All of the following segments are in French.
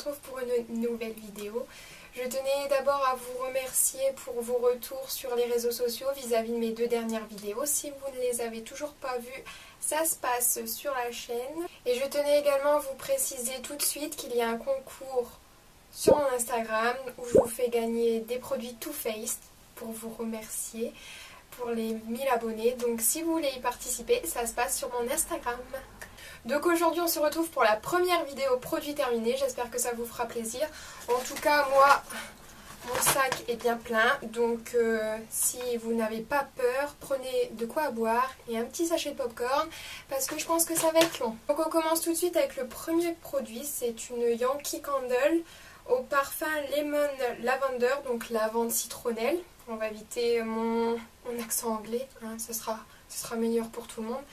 retrouve pour une nouvelle vidéo. Je tenais d'abord à vous remercier pour vos retours sur les réseaux sociaux vis-à-vis de mes 2 dernières vidéos. Si vous ne les avez toujours pas vues, ça se passe sur la chaîne. Et je tenais également à vous préciser tout de suite qu'il y a un concours sur mon Instagram où je vous fais gagner des produits Too Faced pour vous remercier pour les 1000 abonnés. Donc si vous voulez y participer, ça se passe sur mon Instagram. Donc aujourd'hui on se retrouve pour la première vidéo produit terminé, j'espère que ça vous fera plaisir. En tout cas moi, mon sac est bien plein, donc si vous n'avez pas peur, prenez de quoi boire et un petit sachet de popcorn parce que je pense que ça va être long. Donc on commence tout de suite avec le premier produit, c'est une Yankee Candle au parfum Lemon Lavender, donc lavande citronnelle. On va éviter mon accent anglais, hein, ce sera meilleur pour tout le monde.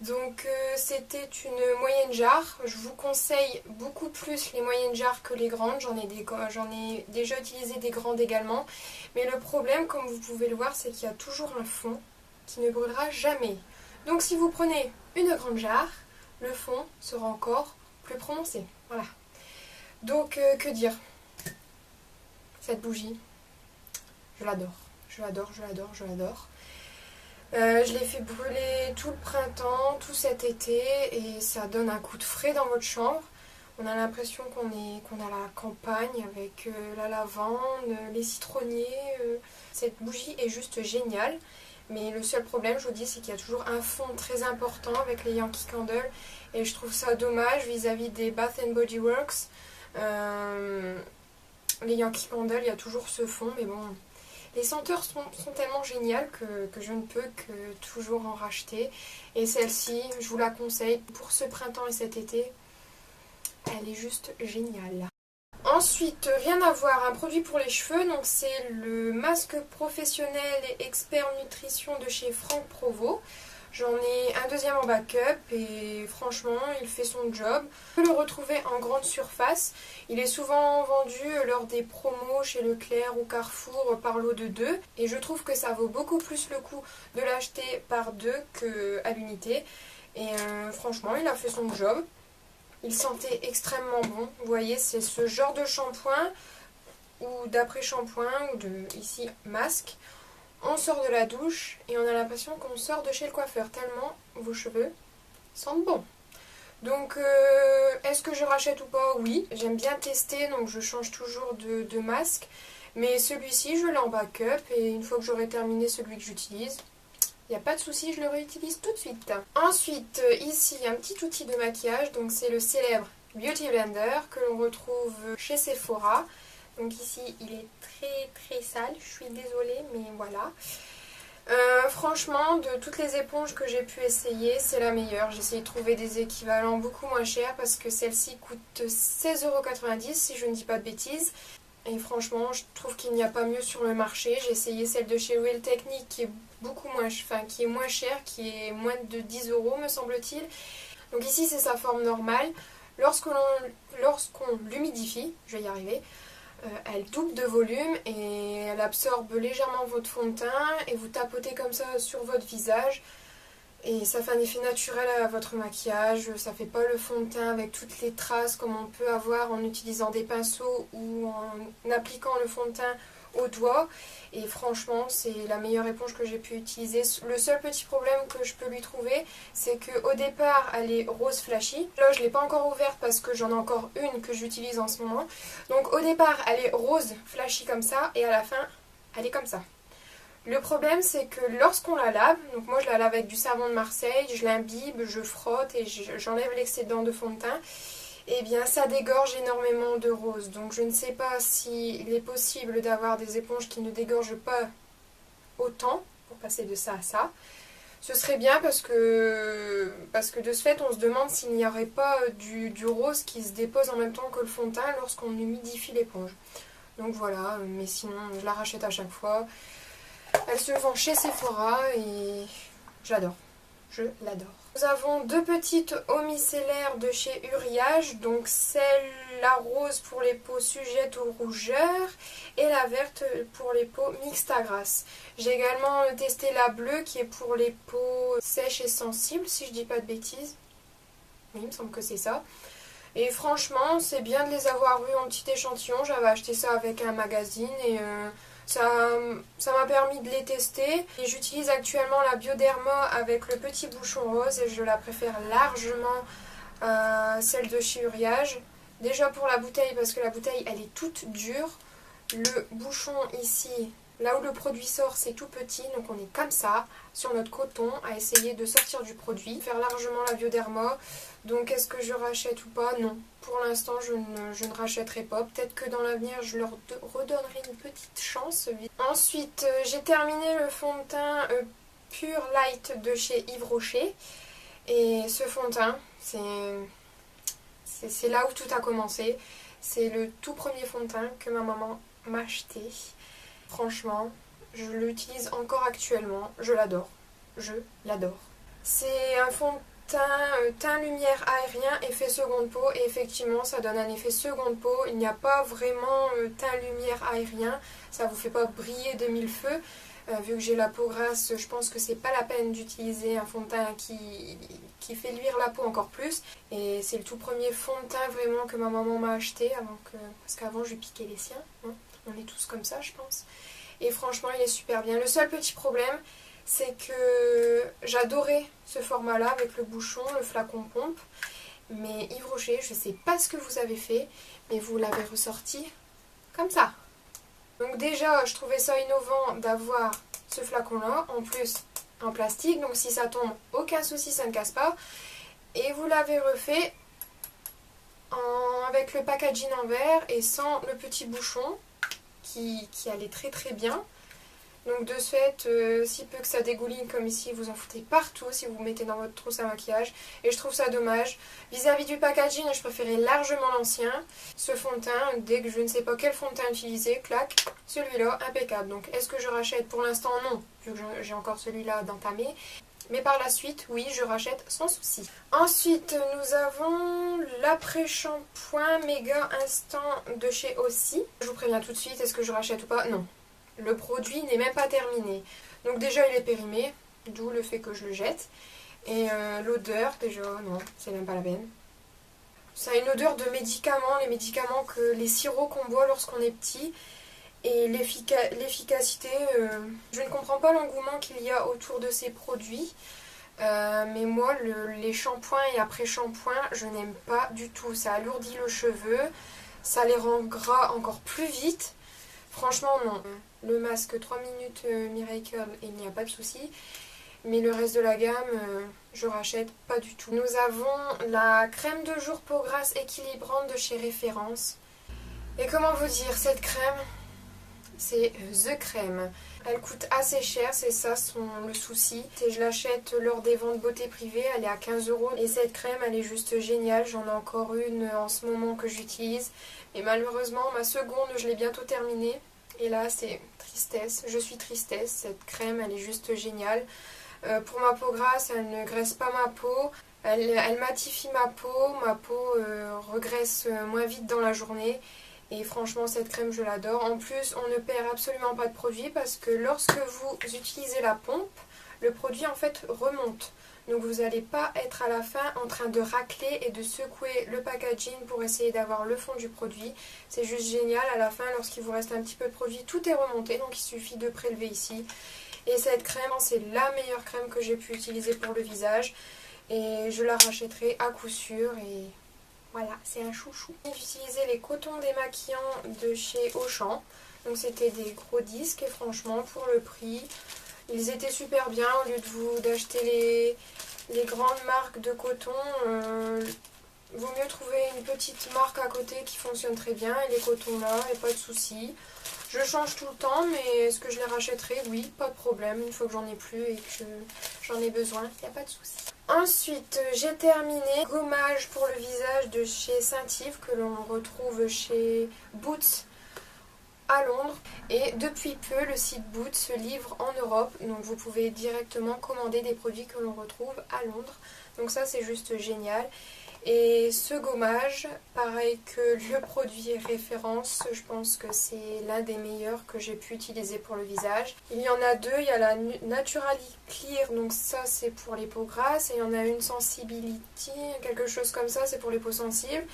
Donc c'était une moyenne jarre, je vous conseille beaucoup plus les moyennes jarres que les grandes, j'en ai déjà utilisé des grandes également, mais le problème comme vous pouvez le voir c'est qu'il y a toujours un fond qui ne brûlera jamais. Donc si vous prenez une grande jarre, le fond sera encore plus prononcé, voilà. Donc que dire, cette bougie, je l'adore, je l'adore, je l'adore, je l'adore. Je l'ai fait brûler tout le printemps, tout cet été et ça donne un coup de frais dans votre chambre. On a l'impression qu'on est à la campagne avec la lavande, les citronniers. Cette bougie est juste géniale. Mais le seul problème, je vous dis, c'est qu'il y a toujours un fond très important avec les Yankee Candle. Et je trouve ça dommage vis-à-vis des Bath & Body Works. Les Yankee Candle, il y a toujours ce fond, mais bon... Les senteurs sont tellement géniales que je ne peux que toujours en racheter. Et celle-ci, je vous la conseille pour ce printemps et cet été. Elle est juste géniale. Ensuite, rien à voir, un produit pour les cheveux. Donc c'est le masque professionnel et expert nutrition de chez Franck Provost. J'en ai un deuxième en backup et franchement il fait son job. On peut le retrouver en grande surface. Il est souvent vendu lors des promos chez Leclerc ou Carrefour par lot de 2. Et je trouve que ça vaut beaucoup plus le coup de l'acheter par 2 qu'à l'unité. Et franchement il a fait son job. Il sentait extrêmement bon. Vous voyez c'est ce genre de shampoing ou d'après-shampoing ou de ici masque. On sort de la douche et on a l'impression qu'on sort de chez le coiffeur tellement vos cheveux sentent bon. Donc est-ce que je rachète ou pas? Oui, j'aime bien tester donc je change toujours de masque. Mais celui-ci je l'ai en backup et une fois que j'aurai terminé celui que j'utilise, il n'y a pas de souci, je le réutilise tout de suite. Ensuite ici un petit outil de maquillage, donc c'est le célèbre Beauty Blender que l'on retrouve chez Sephora. Donc ici il est très sale, je suis désolée mais voilà. Franchement de toutes les éponges que j'ai pu essayer c'est la meilleure. J'ai essayé de trouver des équivalents beaucoup moins chers parce que celle-ci coûte 16,90 € si je ne dis pas de bêtises. Et franchement je trouve qu'il n'y a pas mieux sur le marché. J'ai essayé celle de chez Real Technique qui est beaucoup moins, qui est moins chère, qui est moins de 10 € me semble-t-il. Donc ici c'est sa forme normale. Lorsqu'on l'humidifie, je vais y arriver, elle double de volume et elle absorbe légèrement votre fond de teint et vous tapotez comme ça sur votre visage et ça fait un effet naturel à votre maquillage. Ça fait pas le fond de teint avec toutes les traces comme on peut avoir en utilisant des pinceaux ou en appliquant le fond de teint au doigt. Et franchement c'est la meilleure éponge que j'ai pu utiliser. Le seul petit problème que je peux lui trouver c'est qu'au départ elle est rose flashy. Là je ne l'ai pas encore ouverte parce que j'en ai encore une que j'utilise en ce moment. Donc au départ elle est rose flashy comme ça et à la fin elle est comme ça. Le problème c'est que lorsqu'on la lave, donc moi je la lave avec du savon de Marseille, je l'imbibe, je frotte et j'enlève l'excédent de fond de teint. Et bien ça dégorge énormément de rose. Donc je ne sais pas s'il est possible d'avoir des éponges qui ne dégorgent pas autant pour passer de ça à ça. Ce serait bien parce que de ce fait on se demande s'il n'y aurait pas du rose qui se dépose en même temps que le fond de teint lorsqu'on humidifie l'éponge. Donc voilà, mais sinon je la rachète à chaque fois. Elle se vend chez Sephora et j'adore. Je l'adore. Nous avons 2 petites eaux micellaires de chez Uriage, donc celle la rose pour les peaux sujettes aux rougeurs et la verte pour les peaux mixtes à grasse. J'ai également testé la bleue qui est pour les peaux sèches et sensibles si je dis pas de bêtises. Oui, il me semble que c'est ça. Et franchement, c'est bien de les avoir vus en petit échantillon. J'avais acheté ça avec un magazine et ça m'a permis de les tester. Et j'utilise actuellement la Bioderma avec le petit bouchon rose et je la préfère largement à celle de chez Uriage. Déjà pour la bouteille, parce que la bouteille elle est toute dure. Le bouchon ici, là où le produit sort, c'est tout petit, donc on est comme ça, sur notre coton, à essayer de sortir du produit. Faire largement la Bioderma. Donc est-ce que je rachète ou pas? Non. Pour l'instant, je ne rachèterai pas. Peut-être que dans l'avenir, je leur redonnerai une petite chance. Ensuite, j'ai terminé le fond de teint Pure Light de chez Yves Rocher. Et ce fond de teint, c'est là où tout a commencé. C'est le tout premier fond de teint que ma maman m'a acheté. Franchement, je l'utilise encore actuellement. Je l'adore. Je l'adore. C'est un fond de teint lumière aérien, effet seconde peau. Et effectivement, ça donne un effet seconde peau. Il n'y a pas vraiment teint lumière aérien. Ça vous fait pas briller de mille feux. Vu que j'ai la peau grasse, je pense que c'est pas la peine d'utiliser un fond de teint qui fait luire la peau encore plus. Et c'est le tout premier fond de teint vraiment que ma maman m'a acheté parce qu'avant je lui piquais les siens. Hein. On est tous comme ça, je pense. Et franchement, il est super bien. Le seul petit problème, c'est que j'adorais ce format-là avec le bouchon, le flacon pompe. Mais Yves Rocher, je sais pas ce que vous avez fait, mais vous l'avez ressorti comme ça. Donc déjà, je trouvais ça innovant d'avoir ce flacon-là, en plus en plastique. Donc si ça tombe, aucun souci, ça ne casse pas. Et vous l'avez refait avec le packaging en verre et sans le petit bouchon qui allait très très bien. Donc de ce fait, si peu que ça dégouline comme ici, vous en foutez partout si vous mettez dans votre trousse à maquillage. Et je trouve ça dommage. Vis-à-vis du packaging, je préférais largement l'ancien. Ce fond de teint, dès que je ne sais pas quel fond de teint utiliser, clac, celui-là, impeccable. Donc est-ce que je rachète? Pour l'instant, non, vu que j'ai encore celui-là d'entamé. Mais par la suite, oui, je rachète sans souci. Ensuite, nous avons l'après-shampoing Méga Instant de chez Aussie. Je vous préviens tout de suite, est-ce que je rachète ou pas? Non. Le produit n'est même pas terminé. Donc déjà, il est périmé, d'où le fait que je le jette. Et l'odeur, déjà, non, c'est même pas la peine. Ça a une odeur de médicaments, les sirops qu'on boit lorsqu'on est petit. Et l'efficacité, je ne comprends pas l'engouement qu'il y a autour de ces produits. Mais moi, les shampoings et après-shampoing, je n'aime pas du tout. Ça alourdit le cheveu, ça les rend gras encore plus vite. Franchement, non. Le masque 3 minutes Miracle, il n'y a pas de souci. Mais le reste de la gamme, je rachète pas du tout. Nous avons la crème de jour peau grasse équilibrante de chez Référence. Et comment vous dire, cette crème, c'est The Crème. Elle coûte assez cher, c'est ça le souci. Et je l'achète lors des ventes beauté privée, elle est à 15 €. Et cette crème, elle est juste géniale. J'en ai encore une en ce moment que j'utilise. Mais malheureusement, ma seconde, je l'ai bientôt terminée. Et là, c'est tristesse. Je suis tristesse. Cette crème, elle est juste géniale. Pour ma peau grasse, elle ne graisse pas ma peau. Elle matifie ma peau. Ma peau regraisse moins vite dans la journée. Et franchement, cette crème, je l'adore. En plus, on ne perd absolument pas de produit parce que lorsque vous utilisez la pompe, le produit en fait remonte. Donc vous n'allez pas être à la fin en train de racler et de secouer le packaging pour essayer d'avoir le fond du produit. C'est juste génial. À la fin, lorsqu'il vous reste un petit peu de produit, tout est remonté. Donc il suffit de prélever ici. Et cette crème, c'est la meilleure crème que j'ai pu utiliser pour le visage. Et je la rachèterai à coup sûr. Et voilà, c'est un chouchou. J'ai utilisé les cotons démaquillants de chez Auchan. Donc c'était des gros disques et franchement, pour le prix, ils étaient super bien. Au lieu d'acheter les grandes marques de coton, vaut mieux trouver une petite marque à côté qui fonctionne très bien. Et les cotons là, il n'y a pas de souci. Je change tout le temps, mais est-ce que je les rachèterai? Oui, pas de problème. Une fois que j'en ai plus et que j'en ai besoin, il n'y a pas de souci. Ensuite, j'ai terminé gommage pour le visage de chez Saint-Yves que l'on retrouve chez Boots à Londres. Et depuis peu, le site Boots se livre en Europe. Donc vous pouvez directement commander des produits que l'on retrouve à Londres. Donc ça, c'est juste génial. Et ce gommage, pareil que le produit référence, je pense que c'est l'un des meilleurs que j'ai pu utiliser pour le visage. Il y en a deux, il y a la Naturally Clear, donc ça c'est pour les peaux grasses, et il y en a une Sensibility, quelque chose comme ça, c'est pour les peaux sensibles.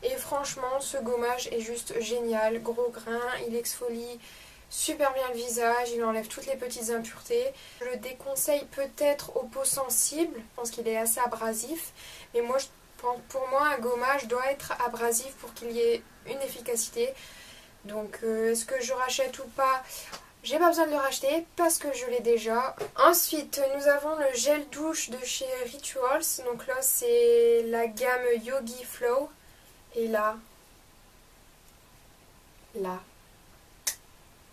Et franchement, ce gommage est juste génial, gros grain, il exfolie super bien le visage, il enlève toutes les petites impuretés. Je le déconseille peut-être aux peaux sensibles, je pense qu'il est assez abrasif, mais moi pour moi, un gommage doit être abrasif pour qu'il y ait une efficacité. Donc, est-ce que je rachète ou pas? J'ai pas besoin de le racheter parce que je l'ai déjà. Ensuite, nous avons le gel douche de chez Rituals. Donc là, c'est la gamme Yogi Flow. Et là,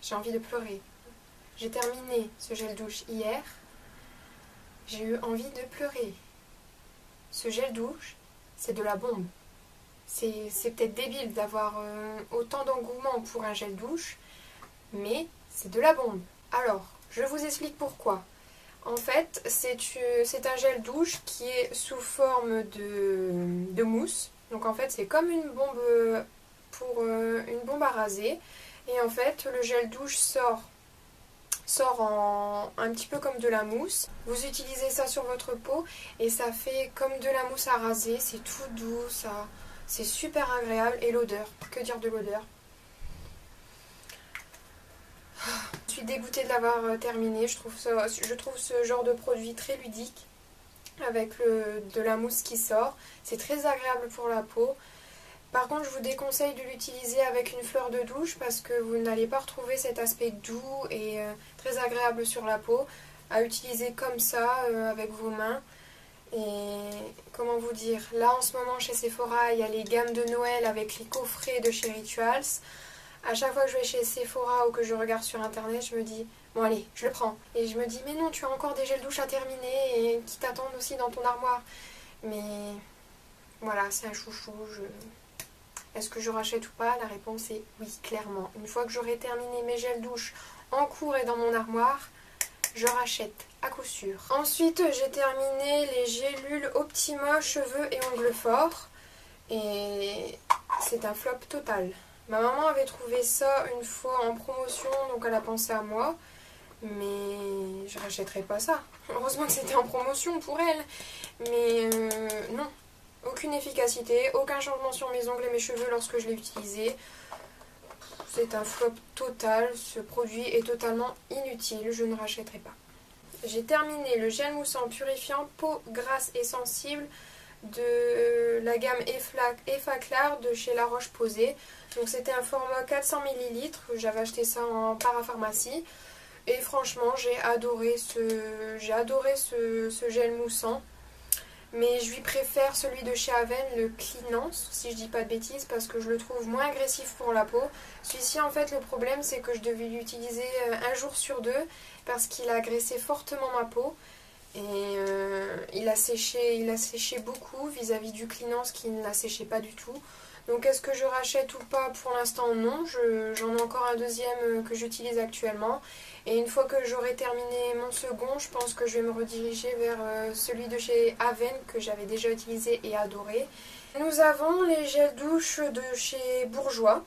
j'ai envie de pleurer. J'ai terminé ce gel douche hier. J'ai eu envie de pleurer. Ce gel douche, c'est de la bombe. C'est peut-être débile d'avoir autant d'engouement pour un gel douche, mais c'est de la bombe. Alors, je vous explique pourquoi. En fait, c'est un gel douche qui est sous forme de mousse. Donc en fait, c'est comme une bombe pour une bombe à raser. Et en fait, le gel douche sort un petit peu comme de la mousse. Vous utilisez ça sur votre peau et ça fait comme de la mousse à raser. C'est tout doux, c'est super agréable. Et l'odeur, que dire de l'odeur? Je suis dégoûtée de l'avoir terminé. Je trouve ce genre de produit très ludique avec de la mousse qui sort. C'est très agréable pour la peau. Par contre, je vous déconseille de l'utiliser avec une fleur de douche parce que vous n'allez pas retrouver cet aspect doux et très agréable sur la peau à utiliser comme ça avec vos mains. Et comment vous dire, là en ce moment chez Sephora, il y a les gammes de Noël avec les coffrets de chez Rituals. À chaque fois que je vais chez Sephora ou que je regarde sur internet, je me dis bon allez, je le prends. Et je me dis mais non, tu as encore des gels douche à terminer et qui t'attendent aussi dans ton armoire. Mais voilà, c'est un chouchou. Est-ce que je rachète ou pas? La réponse est oui, clairement. Une fois que j'aurai terminé mes gels douche en cours et dans mon armoire, je rachète à coup sûr. Ensuite, j'ai terminé les gélules Optima cheveux et ongles forts. Et c'est un flop total. Ma maman avait trouvé ça une fois en promotion, donc elle a pensé à moi. Mais je rachèterai pas ça. Heureusement que c'était en promotion pour elle. Mais non. Aucune efficacité, aucun changement sur mes ongles et mes cheveux lorsque je l'ai utilisé. C'est un flop total. Ce produit est totalement inutile. Je ne rachèterai pas. J'ai terminé le gel moussant purifiant peau grasse et sensible de la gamme Effaclar de chez La Roche-Posay. Donc c'était un format 400 ml. J'avais acheté ça en parapharmacie. Et franchement, j'ai adoré ce gel moussant. Mais je lui préfère celui de chez Aven, le Cleanance, si je dis pas de bêtises, parce que je le trouve moins agressif pour la peau. Celui-ci, en fait, le problème, c'est que je devais l'utiliser un jour sur deux, parce qu'il a agressé fortement ma peau. Et il a séché beaucoup vis-à-vis du Cleanance qui ne la séchait pas du tout. Donc est-ce que je rachète ou pas? Pour l'instant non, j'en ai encore un deuxième que j'utilise actuellement. Et une fois que j'aurai terminé mon second, je pense que je vais me rediriger vers celui de chez Aven que j'avais déjà utilisé et adoré. Nous avons les gels douche de chez Bourjois.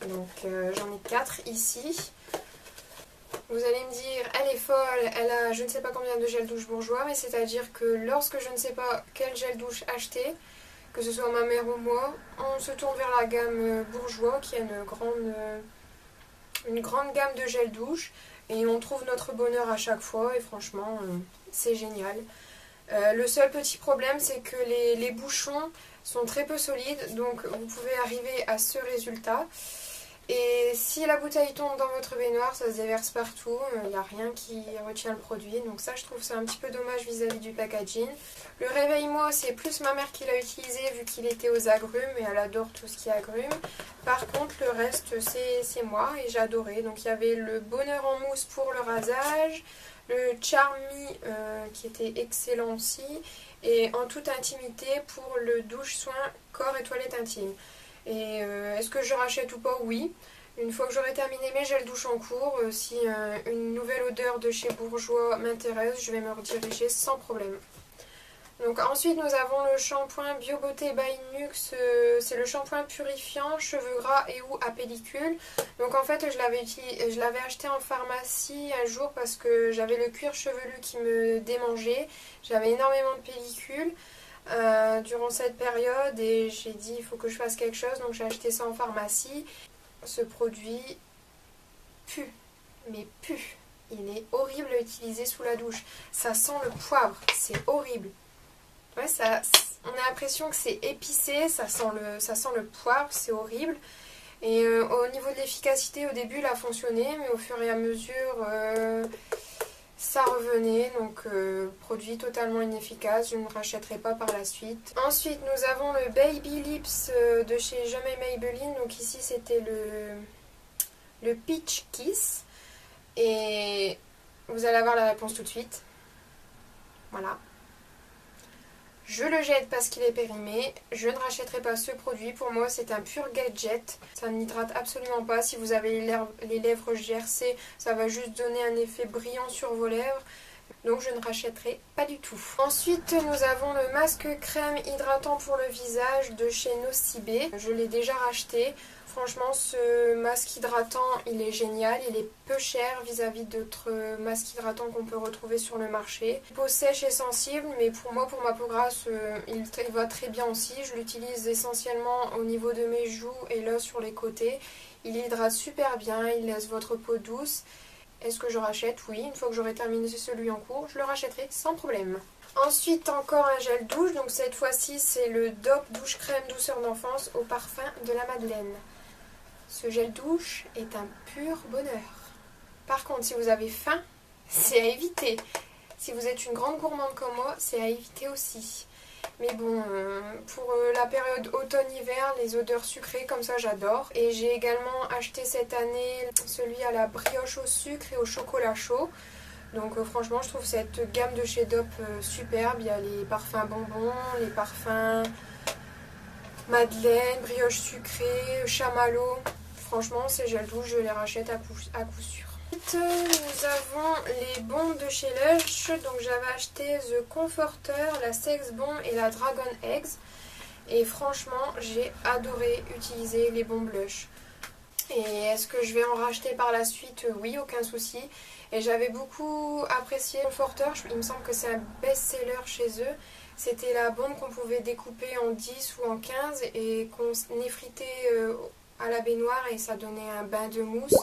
Donc j'en ai 4 ici. Vous allez me dire, elle est folle, elle a je ne sais pas combien de gel douche Bourjois, mais c'est-à-dire que lorsque je ne sais pas quel gel douche acheter, que ce soit ma mère ou moi, on se tourne vers la gamme Bourjois qui a une grande gamme de gel douche et on trouve notre bonheur à chaque fois et franchement c'est génial. Le seul petit problème c'est que les bouchons sont très peu solides, donc vous pouvez arriver à ce résultat. Et si la bouteille tombe dans votre baignoire, ça se déverse partout, il n'y a rien qui retient le produit. Donc ça, je trouve ça un petit peu dommage vis-à-vis du packaging. Le réveille-moi, c'est plus ma mère qui l'a utilisé vu qu'il était aux agrumes et elle adore tout ce qui est agrumes. Par contre, le reste, c'est moi et j'ai adoré. Donc il y avait le bonheur en mousse pour le rasage, le Charmy qui était excellent aussi, et en toute intimité pour le douche-soin corps et toilette intime. Et est-ce que je rachète ou pas? Oui. Une fois que j'aurai terminé mes gels douche en cours, si une nouvelle odeur de chez Bourjois m'intéresse, je vais me rediriger sans problème. Donc ensuite nous avons le shampoing Bio Beauté by Nuxe, c'est le shampoing purifiant cheveux gras et ou à pellicule. Donc en fait je l'avais acheté en pharmacie un jour parce que j'avais le cuir chevelu qui me démangeait. J'avais énormément de pellicules durant cette période et j'ai dit il faut que je fasse quelque chose, donc j'ai acheté ça en pharmacie. Ce produit pue, mais pue. Il est horrible à utiliser sous la douche. Ça sent le poivre, c'est horrible. Ouais, on a l'impression que c'est épicé, ça sent le poivre, c'est horrible. Et au niveau de l'efficacité, au début, il a fonctionné, mais au fur et à mesure, ça revenait. Donc, produit totalement inefficace, je ne rachèterai pas par la suite. Ensuite, nous avons le Baby Lips de chez Jamais Maybelline. Donc ici, c'était le Peach Kiss. Et vous allez avoir la réponse tout de suite. Voilà. Je le jette parce qu'il est périmé. Je ne rachèterai pas ce produit. Pour moi, c'est un pur gadget. Ça n'hydrate absolument pas. Si vous avez les lèvres gercées, ça va juste donner un effet brillant sur vos lèvres. Donc, je ne rachèterai pas du tout. Ensuite, nous avons le masque crème hydratant pour le visage de chez Nocibé. Je l'ai déjà racheté. Franchement, ce masque hydratant, il est génial. Il est peu cher vis-à-vis d'autres masques hydratants qu'on peut retrouver sur le marché. Peau sèche et sensible, mais pour moi, pour ma peau grasse, il va très bien aussi. Je l'utilise essentiellement au niveau de mes joues et là sur les côtés. Il hydrate super bien, il laisse votre peau douce. Est-ce que je rachète? Oui, une fois que j'aurai terminé celui en cours, je le rachèterai sans problème. Ensuite, encore un gel douche. Donc cette fois-ci, c'est le DOP Douche Crème Douceur d'enfance au parfum de la Madeleine. Ce gel douche est un pur bonheur. Par contre, si vous avez faim, c'est à éviter. Si vous êtes une grande gourmande comme moi, c'est à éviter aussi. Mais bon, pour la période automne-hiver, les odeurs sucrées comme ça, j'adore. Et j'ai également acheté cette année celui à la brioche au sucre et au chocolat chaud. Donc franchement, je trouve cette gamme de chez DOP superbe. Il y a les parfums bonbons, les parfums Madeleine, brioche sucrée, chamallow. Franchement, ces gels douche, je les rachète à coup sûr. Ensuite, nous avons les bombes de chez Lush. Donc j'avais acheté The Comforter, la Sex Bomb et la Dragon Eggs. Et franchement, j'ai adoré utiliser les bombes Lush. Et est-ce que je vais en racheter par la suite? Oui, aucun souci. Et j'avais beaucoup apprécié Comforter. Il me semble que c'est un best-seller chez eux. C'était la bombe qu'on pouvait découper en 10 ou en 15 et qu'on effritait à la baignoire et ça donnait un bain de mousse.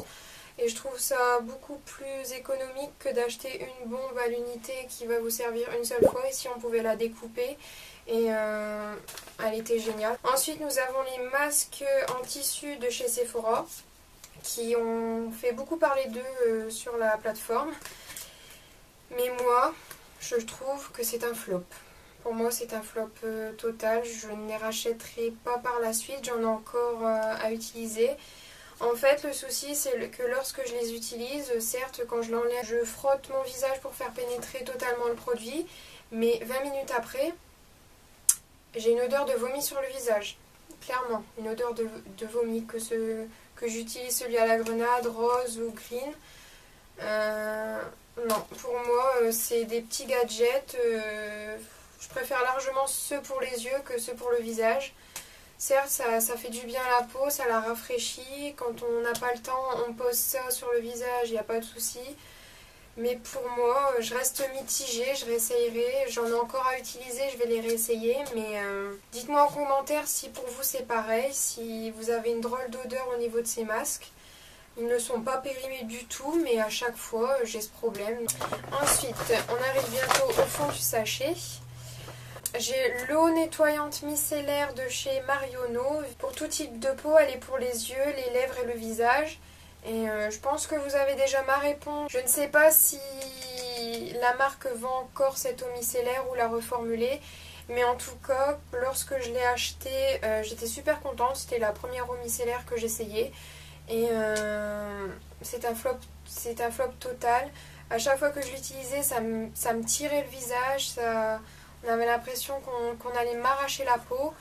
Et je trouve ça beaucoup plus économique que d'acheter une bombe à l'unité qui va vous servir une seule fois. Ici, on pouvait la découper et elle était géniale. Ensuite, nous avons les masques en tissu de chez Sephora qui ont fait beaucoup parler d'eux sur la plateforme. Mais moi, je trouve que c'est un flop. Pour moi, c'est un flop total. Je ne les rachèterai pas par la suite. J'en ai encore à utiliser. En fait, le souci, c'est que lorsque je les utilise, certes, quand je l'enlève, je frotte mon visage pour faire pénétrer totalement le produit. Mais 20 minutes après, j'ai une odeur de vomi sur le visage. Clairement, une odeur de vomi que j'utilise celui à la grenade, rose ou green. Non, pour moi, c'est des petits gadgets. Je préfère largement ceux pour les yeux que ceux pour le visage. Certes, ça fait du bien à la peau, ça la rafraîchit. Quand on n'a pas le temps, on pose ça sur le visage, il n'y a pas de souci. Mais pour moi, je reste mitigée, je réessayerai. J'en ai encore à utiliser, je vais les réessayer. Mais dites-moi en commentaire si pour vous c'est pareil, si vous avez une drôle d'odeur au niveau de ces masques. Ils ne sont pas périmés du tout, mais à chaque fois, j'ai ce problème. Ensuite, on arrive bientôt au fond du sachet. J'ai l'eau nettoyante micellaire de chez Marionneau. Pour tout type de peau, elle est pour les yeux, les lèvres et le visage. Et je pense que vous avez déjà ma réponse. Je ne sais pas si la marque vend encore cette eau micellaire ou la reformuler. Mais en tout cas, lorsque je l'ai achetée, j'étais super contente. C'était la première eau micellaire que j'essayais. Et c'est un flop total. À chaque fois que je l'utilisais, ça me tirait le visage. On avait l'impression qu'on allait m'arracher la peau.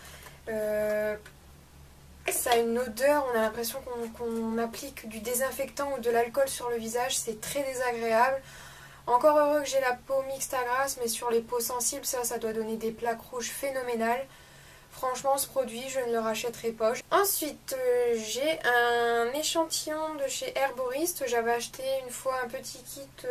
Ça a une odeur, on a l'impression qu'on applique du désinfectant ou de l'alcool sur le visage. C'est très désagréable. Encore heureux que j'ai la peau mixte à grasse, mais sur les peaux sensibles, ça doit donner des plaques rouges phénoménales. Franchement, ce produit, je ne le rachèterai pas. Ensuite, j'ai un échantillon de chez Herboriste. J'avais acheté une fois un petit kit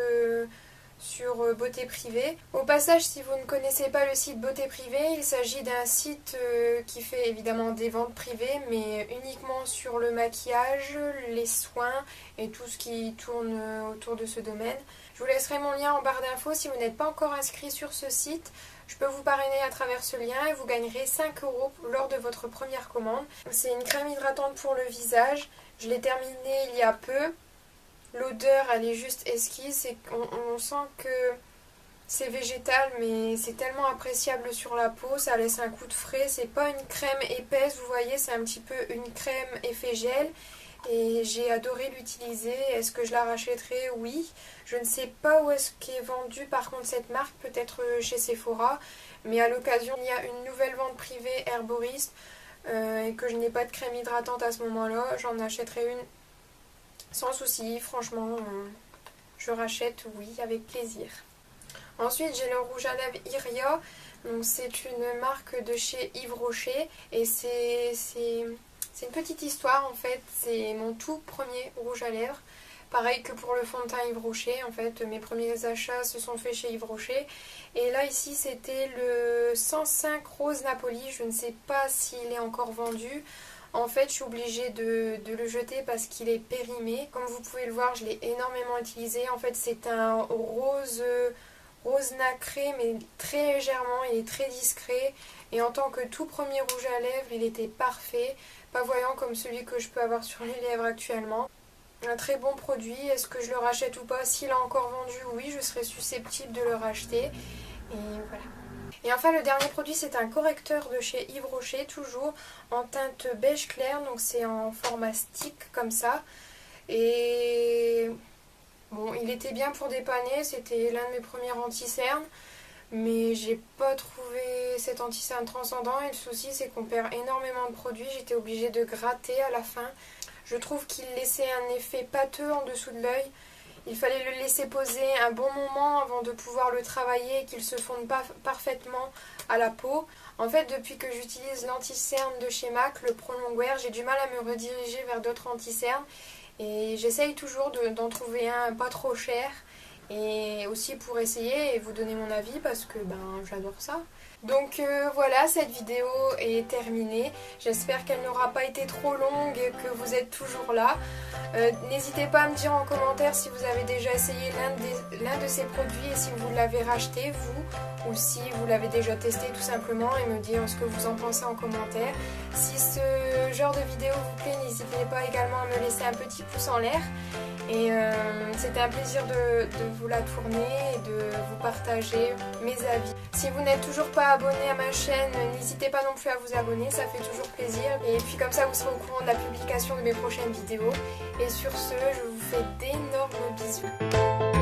sur Beauté Privée. Au passage, si vous ne connaissez pas le site Beauté Privée, il s'agit d'un site qui fait évidemment des ventes privées, mais uniquement sur le maquillage, les soins et tout ce qui tourne autour de ce domaine. Je vous laisserai mon lien en barre d'infos si vous n'êtes pas encore inscrit sur ce site. Je peux vous parrainer à travers ce lien et vous gagnerez 5 € lors de votre première commande. C'est une crème hydratante pour le visage. Je l'ai terminée il y a peu. L'odeur, elle est juste exquise. On sent que c'est végétal, mais c'est tellement appréciable sur la peau. Ça laisse un coup de frais. C'est pas une crème épaisse, vous voyez, c'est un petit peu une crème effet gel. Et j'ai adoré l'utiliser. Est-ce que je la rachèterai? Oui. Je ne sais pas où est-ce qu'est vendue par contre cette marque, peut-être chez Sephora. Mais à l'occasion, il y a une nouvelle vente privée Herboriste et que je n'ai pas de crème hydratante à ce moment-là. J'en achèterai une sans souci. Franchement, je rachète, oui, avec plaisir. Ensuite, j'ai le rouge à lèvres Iria. Donc c'est une marque de chez Yves Rocher et c'est une petite histoire en fait. C'est mon tout premier rouge à lèvres. Pareil que pour le fond de teint Yves Rocher, en fait mes premiers achats se sont faits chez Yves Rocher. Et là ici c'était le 105 Rose Napoli, je ne sais pas s'il est encore vendu. En fait je suis obligée de le jeter parce qu'il est périmé. Comme vous pouvez le voir, je l'ai énormément utilisé. En fait c'est un rose nacré mais très légèrement, il est très discret. Et en tant que tout premier rouge à lèvres, il était parfait. Pas voyant comme celui que je peux avoir sur les lèvres actuellement. Un très bon produit. Est-ce que je le rachète ou pas? S'il a encore vendu, oui, je serais susceptible de le racheter. Et voilà. Et enfin, le dernier produit, c'est un correcteur de chez Yves Rocher, toujours en teinte beige clair. Donc c'est en format stick comme ça. Et bon, il était bien pour dépanner. C'était l'un de mes premiers anti-cernes. Mais j'ai pas trouvé cet anti-cerne transcendant. Et le souci, c'est qu'on perd énormément de produits. J'étais obligée de gratter à la fin. Je trouve qu'il laissait un effet pâteux en dessous de l'œil. Il fallait le laisser poser un bon moment avant de pouvoir le travailler et qu'il se fonde pas parfaitement à la peau. En fait, depuis que j'utilise l'anti-cerne de chez MAC, le Pro Longwear, j'ai du mal à me rediriger vers d'autres anti-cernes. Et j'essaye toujours d'en trouver un pas trop cher. Et aussi pour essayer et vous donner mon avis parce que j'adore ça. Donc voilà, cette vidéo est terminée. J'espère qu'elle n'aura pas été trop longue et que vous êtes toujours là. N'hésitez pas à me dire en commentaire si vous avez déjà essayé l'un de ces produits et si vous l'avez racheté vous, ou si vous l'avez déjà testé tout simplement, et me dire ce que vous en pensez en commentaire. Si ce genre de vidéo vous plaît, n'hésitez pas également à me laisser un petit pouce en l'air. Et c'était un plaisir de vous la tourner et de vous partager mes avis. Si vous n'êtes toujours pas abonné à ma chaîne, n'hésitez pas non plus à vous abonner, ça fait toujours plaisir. Et puis comme ça vous serez au courant de la publication de mes prochaines vidéos. Et sur ce, je vous fais d'énormes bisous.